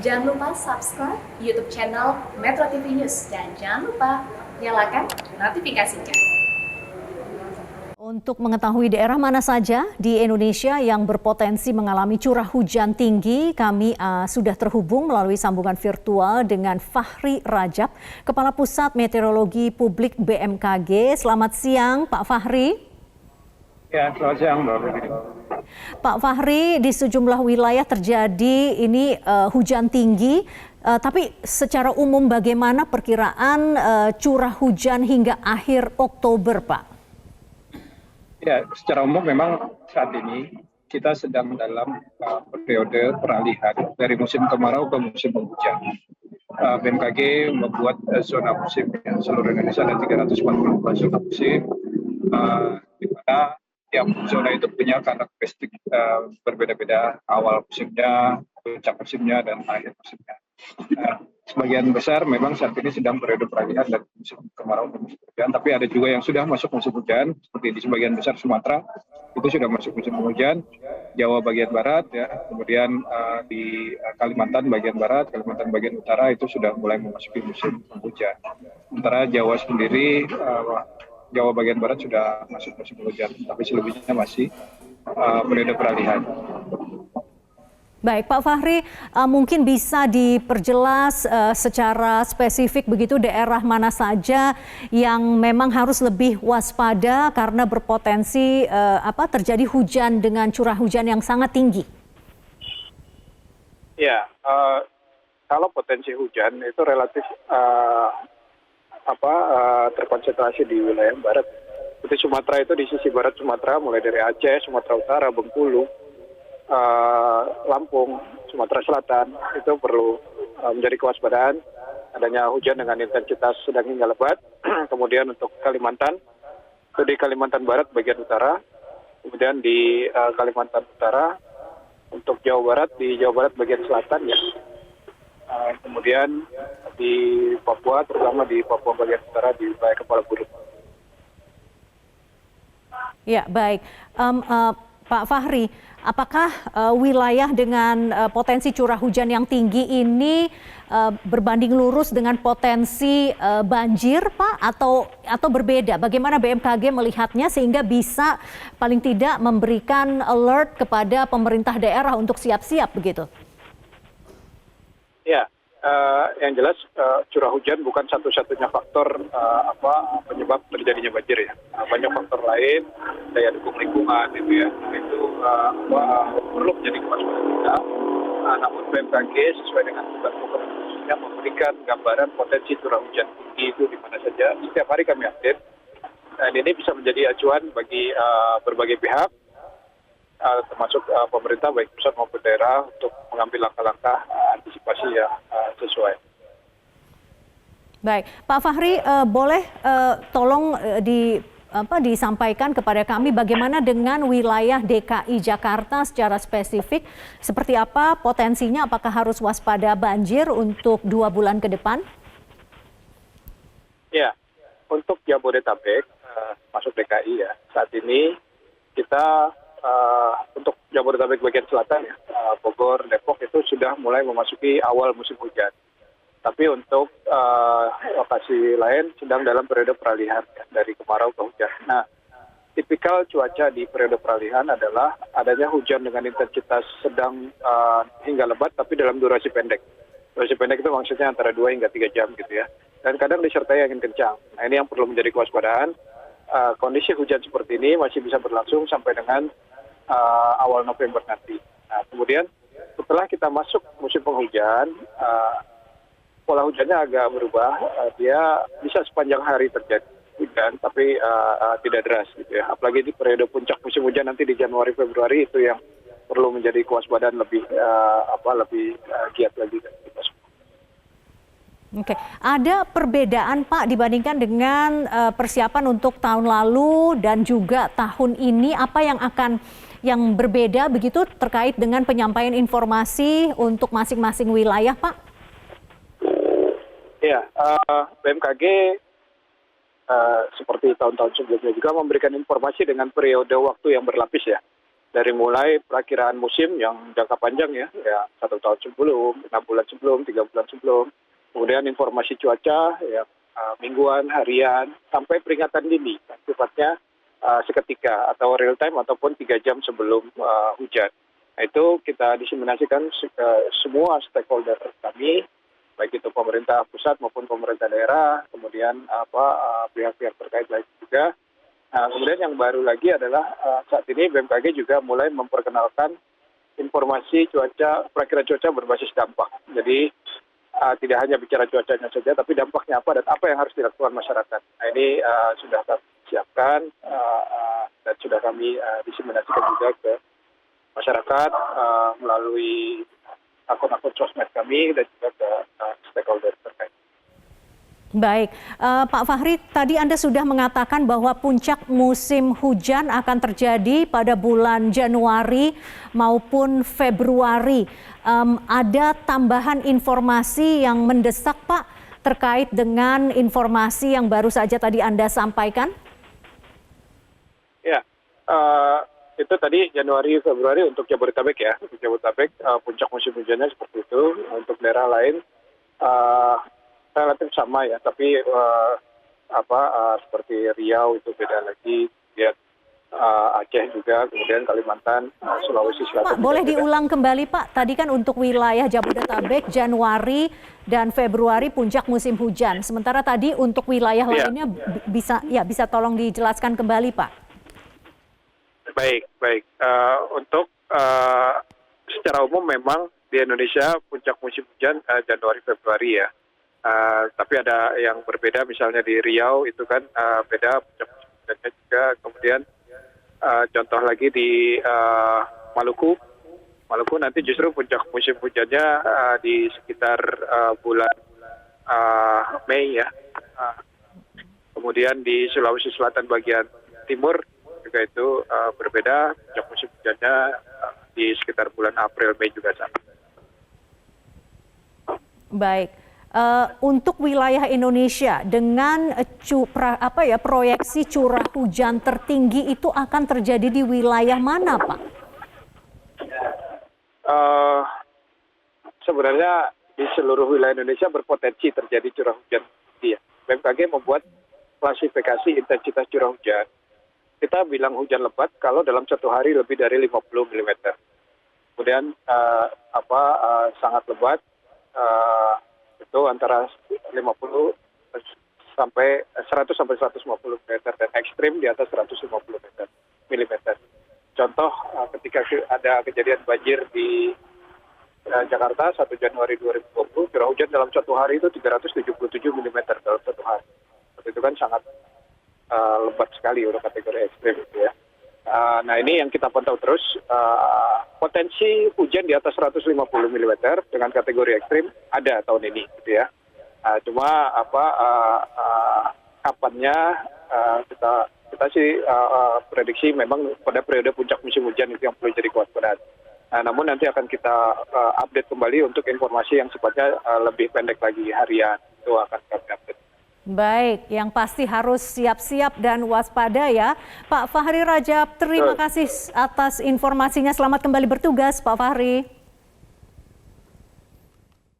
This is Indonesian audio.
Jangan lupa subscribe YouTube channel Metro TV News dan jangan lupa nyalakan notifikasinya. Untuk mengetahui daerah mana saja di Indonesia yang berpotensi mengalami curah hujan tinggi, kami sudah terhubung melalui sambungan virtual dengan Fahri Rajab, Kepala Pusat Meteorologi Publik BMKG. Selamat siang, Pak Fahri. Ya, selamat siang, Mbak Putri. Pak Fahri, di sejumlah wilayah terjadi ini hujan tinggi, tapi secara umum bagaimana perkiraan curah hujan hingga akhir Oktober, Pak? Ya, secara umum memang saat ini kita sedang dalam periode peralihan dari musim kemarau ke musim penghujan. BMKG membuat zona musim seluruh Indonesia ada 342 zona musim, di mana tiap zona itu punya karakteristik berbeda-beda, awal musimnya, puncak musimnya, dan akhir musimnya. Sebagian besar memang saat ini sedang periode peralihan dari musim kemarau ke musim hujan, tapi ada juga yang sudah masuk musim hujan, seperti di sebagian besar Sumatera itu sudah masuk musim hujan, Jawa bagian barat, ya, kemudian di Kalimantan bagian barat, Kalimantan bagian utara itu sudah mulai memasuki musim hujan. Sementara Jawa sendiri, Jawa bagian barat sudah masuk musim hujan, tapi selebihnya masih periode peralihan. Baik, Pak Fahri, mungkin bisa diperjelas secara spesifik begitu daerah mana saja yang memang harus lebih waspada karena berpotensi terjadi hujan dengan curah hujan yang sangat tinggi. Ya, kalau potensi hujan itu relatif terkonsentrasi di wilayah barat. Seperti Sumatera itu di sisi barat Sumatera, mulai dari Aceh, Sumatera Utara, Bengkulu, Lampung, Sumatera Selatan itu perlu menjadi kewaspadaan adanya hujan dengan intensitas sedang hingga lebat. Kemudian untuk Kalimantan, itu di Kalimantan Barat bagian utara, kemudian di Kalimantan Utara, untuk Jawa Barat di Jawa Barat bagian selatan ya. Kemudian di Papua, terutama di Papua bagian utara di wilayah Kepala Burung. Ya, baik. Pak Fahri, apakah wilayah dengan potensi curah hujan yang tinggi ini berbanding lurus dengan potensi banjir, Pak, atau berbeda? Bagaimana BMKG melihatnya sehingga bisa paling tidak memberikan alert kepada pemerintah daerah untuk siap-siap begitu? Ya, yang jelas curah hujan bukan satu-satunya faktor penyebab terjadinya banjir ya. Banyak faktor lain, daya dukung lingkungan itu ya. Itu perlu menjadi kewaspadaan kita. Namun BMKG sesuai dengan tugas pokok khususnya memberikan gambaran potensi curah hujan tinggi itu di mana saja. Setiap hari kami update. Dan ini bisa menjadi acuan bagi berbagai pihak, termasuk pemerintah baik pusat maupun daerah untuk mengambil langkah-langkah antisipasi yang sesuai. Baik, Pak Fahri, boleh tolong disampaikan kepada kami bagaimana dengan wilayah DKI Jakarta secara spesifik, seperti apa potensinya, apakah harus waspada banjir untuk 2 bulan ke depan? Ya, untuk Jabodetabek, masuk DKI ya, saat ini kita untuk Jabodetabek bagian selatan ya, Bogor, Depok itu sudah mulai memasuki awal musim hujan. Tapi untuk lokasi lain sedang dalam periode peralihan ya, dari kemarau ke hujan. Nah, tipikal cuaca di periode peralihan adalah adanya hujan dengan intensitas sedang hingga lebat, tapi dalam durasi pendek. Durasi pendek itu maksudnya antara 2 hingga 3 jam gitu ya. Dan kadang disertai angin kencang. Nah, ini yang perlu menjadi kewaspadaan. Kondisi hujan seperti ini masih bisa berlangsung sampai dengan awal November nanti. Nah, kemudian setelah kita masuk musim penghujan, pola hujannya agak berubah. Dia bisa sepanjang hari terjadi hujan, tapi tidak deras gitu ya. Apalagi di periode puncak musim hujan nanti di Januari Februari itu yang perlu menjadi kewaspadaan lebih giat lagi. Oke, ada perbedaan Pak dibandingkan dengan persiapan untuk tahun lalu dan juga tahun ini, apa yang berbeda begitu terkait dengan penyampaian informasi untuk masing-masing wilayah, Pak? Ya, BMKG seperti tahun-tahun sebelumnya juga memberikan informasi dengan periode waktu yang berlapis ya. dari mulai perakiraan musim yang jangka panjang ya 1 tahun sebelum, 6 bulan sebelum, 3 bulan sebelum, kemudian informasi cuaca ya mingguan, harian, sampai peringatan dini, sifatnya seketika atau real time ataupun 3 jam sebelum hujan. Nah, itu kita diseminasikan ke semua stakeholder kami, baik itu pemerintah pusat maupun pemerintah daerah, kemudian pihak-pihak terkait lain juga. Nah, kemudian yang baru lagi adalah saat ini BMKG juga mulai memperkenalkan informasi cuaca, perakiraan cuaca berbasis dampak. Jadi tidak hanya bicara cuacanya saja, tapi dampaknya apa dan apa yang harus dilakukan masyarakat. Nah, ini sudah kami siapkan dan sudah kami diseminasikan juga ke masyarakat melalui akun-akun sosmed kami dan juga ke stakeholder terkait. Baik, Pak Fahri, tadi Anda sudah mengatakan bahwa puncak musim hujan akan terjadi pada bulan Januari maupun Februari. Ada tambahan informasi yang mendesak, Pak, terkait dengan informasi yang baru saja tadi Anda sampaikan? Ya, itu tadi Januari Februari untuk Jabodetabek ya. Untuk Jabodetabek puncak musim hujannya seperti itu. Untuk daerah lain relatif sama ya, tapi seperti Riau itu beda lagi, lihat Aceh juga, kemudian Kalimantan, Sulawesi Selatan. Pak, boleh diulang kembali Pak, tadi kan untuk wilayah Jabodetabek Januari dan Februari puncak musim hujan. Sementara tadi untuk wilayah lainnya bisa tolong dijelaskan kembali Pak. Baik. Untuk secara umum memang di Indonesia puncak musim hujan Januari Februari ya. Tapi ada yang berbeda, misalnya di Riau itu kan beda puncak musim hujannya juga. Kemudian contoh lagi di Maluku nanti justru puncak musim hujannya di sekitar bulan Mei ya. Kemudian di Sulawesi Selatan bagian timur juga itu berbeda, puncak musim hujannya di sekitar bulan April Mei juga sama. Baik. Untuk wilayah Indonesia dengan proyeksi curah hujan tertinggi itu akan terjadi di wilayah mana, Pak? Sebenarnya di seluruh wilayah Indonesia berpotensi terjadi curah hujan tinggi. BMKG membuat klasifikasi intensitas curah hujan. Kita bilang hujan lebat kalau dalam satu hari lebih dari 50 mm. Kemudian sangat lebat itu antara 50 sampai 100 sampai 150 meter dan ekstrim di atas 150 mm. Contoh ketika ada kejadian banjir di Jakarta 1 Januari 2020, curah hujan dalam satu hari itu 377 mm dalam satu hari. Itu kan sangat lebat sekali udah kategori ekstrim gitu ya. Nah ini yang kita pantau terus, potensi hujan di atas 150 mm dengan kategori ekstrim ada tahun ini gitu ya. Cuma kapannya kita sih prediksi memang pada periode puncak musim hujan itu yang perlu jadi kewaspadaan. Namun nanti akan kita update kembali untuk informasi yang sifatnya lebih pendek lagi, harian itu akan kami update. Baik, yang pasti harus siap-siap dan waspada ya. Pak Fahri Rajab, terima kasih atas informasinya. Selamat kembali bertugas Pak Fahri.